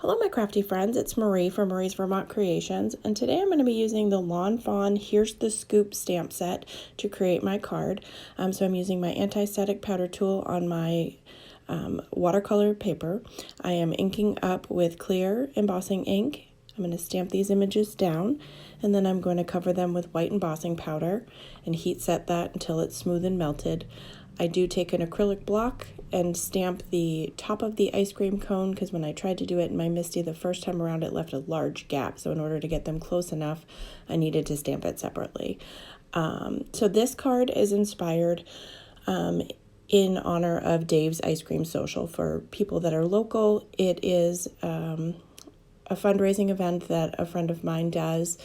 Hello, my crafty friends. It's Marie from Marie's Vermont Creations, and today I'm going to be using the Lawn Fawn Here's the Scoop stamp set to create my card. So I'm using my anti-static powder tool on my watercolor paper. I am inking up with clear embossing ink. I'm going to stamp these images down, and then I'm going to cover them with white embossing powder and heat set that until it's smooth and melted. I do take an acrylic block and stamp the top of the ice cream cone, because when I tried to do it in my Misty the first time around, it left a large gap. So in order to get them close enough, I needed to stamp it separately. So this card is inspired in honor of Dave's Ice Cream Social. For people that are local, it is a fundraising event that a friend of mine does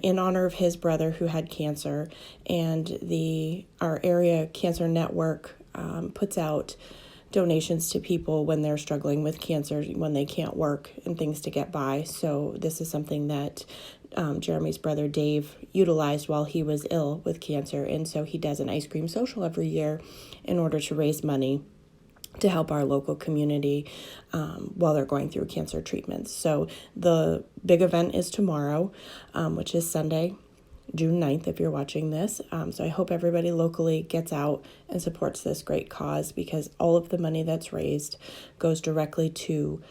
in honor of his brother who had cancer, and our area cancer network puts out donations to people when they're struggling with cancer, when they can't work and things to get by. So this is something that Jeremy's brother Dave utilized while he was ill with cancer, and so he does an ice cream social every year in order to raise money to help our local community while they're going through cancer treatments. So the big event is tomorrow, which is Sunday, June 9th, if you're watching this. So I hope everybody locally gets out and supports this great cause, because all of the money that's raised goes directly to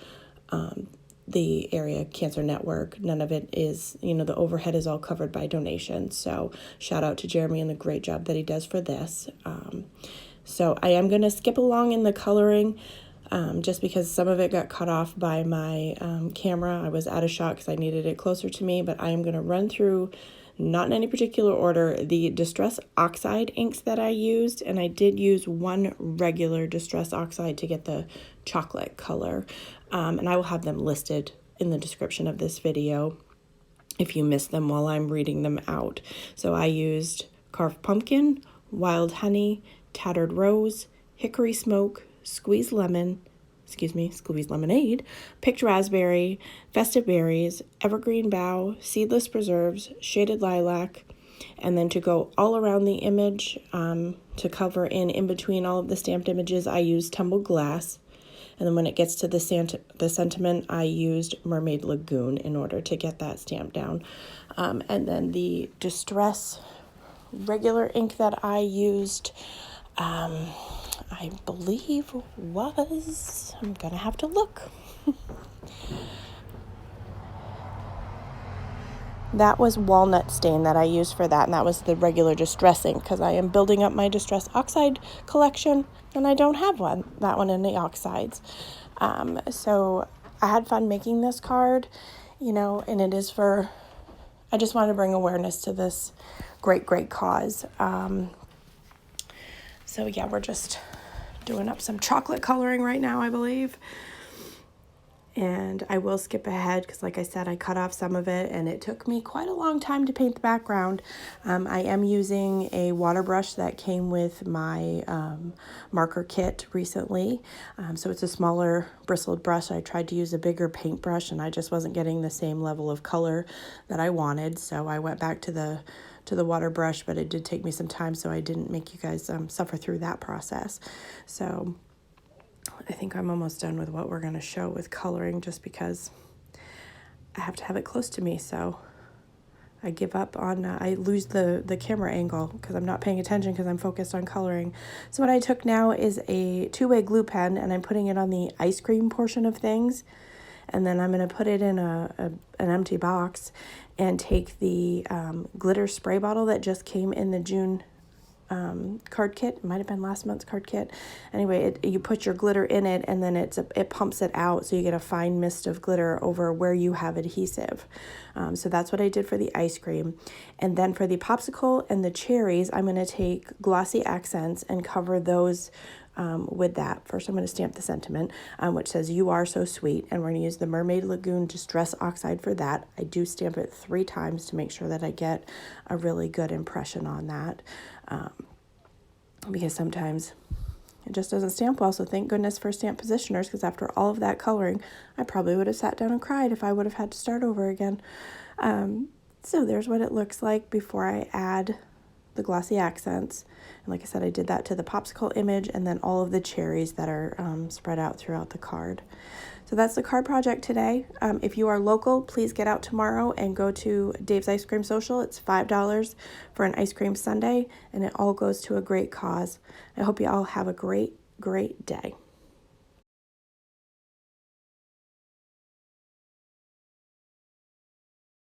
the area cancer network. None of it is, the overhead is all covered by donations. So shout out to Jeremy and the great job that he does for this. So I am going to skip along in the coloring just because some of it got cut off by my camera. I was out of shot because I needed it closer to me, but I am going to run through, not in any particular order, the Distress Oxide inks that I used. And I did use one regular Distress Oxide to get the chocolate color. And I will have them listed in the description of this video if you missed them while I'm reading them out. So I used Carved Pumpkin, Wild Honey, Tattered Rose, Hickory Smoke, Squeezed Lemonade, Picked Raspberry, Festive Berries, Evergreen Bough, Seedless Preserves, Shaded Lilac, and then to go all around the image, to cover in between all of the stamped images, I used Tumbled Glass. And then when it gets to the sentiment, I used Mermaid Lagoon in order to get that stamped down. And then the Distress regular ink that I used, I believe I'm gonna have to look. That was Walnut Stain that I used for that, and that was the regular Distress ink, because I am building up my Distress Oxide collection, and I don't have that one in the oxides. So I had fun making this card, and it is I just wanted to bring awareness to this great cause. So yeah, we're just doing up some chocolate coloring right now, I believe. And I will skip ahead because, like I said, I cut off some of it and it took me quite a long time to paint the background. I am using a water brush that came with my marker kit recently. So it's a smaller bristled brush. I tried to use a bigger paintbrush and I just wasn't getting the same level of color that I wanted. So I went back to the water brush, but it did take me some time, so I didn't make you guys suffer through that process. So I think I'm almost done with what we're going to show with coloring, just because I have to have it close to me. So I give up on, I lose the camera angle because I'm not paying attention because I'm focused on coloring. So what I took now is a two-way glue pen, and I'm putting it on the ice cream portion of things. And then I'm going to put it in an empty box and take the glitter spray bottle that just came in the June card kit. It might have been last month's card kit. Anyway, you put your glitter in it, and then it pumps it out, so you get a fine mist of glitter over where you have adhesive. So that's what I did for the ice cream. And then for the popsicle and the cherries, I'm going to take glossy accents and cover those with that. First, I'm going to stamp the sentiment, which says "You are so sweet," and we're going to use the Mermaid Lagoon Distress Oxide for that. I do stamp it 3 times to make sure that I get a really good impression on that, because sometimes it just doesn't stamp well. So thank goodness for stamp positioners, because after all of that coloring, I probably would have sat down and cried if I would have had to start over again. So there's what it looks like before I add the glossy accents. And like I said, I did that to the popsicle image and then all of the cherries that are spread out throughout the card. So that's the card project today. If you are local, please get out tomorrow and go to Dave's Ice Cream Social. It's $5 for an ice cream sundae, and it all goes to a great cause. I hope you all have a great day.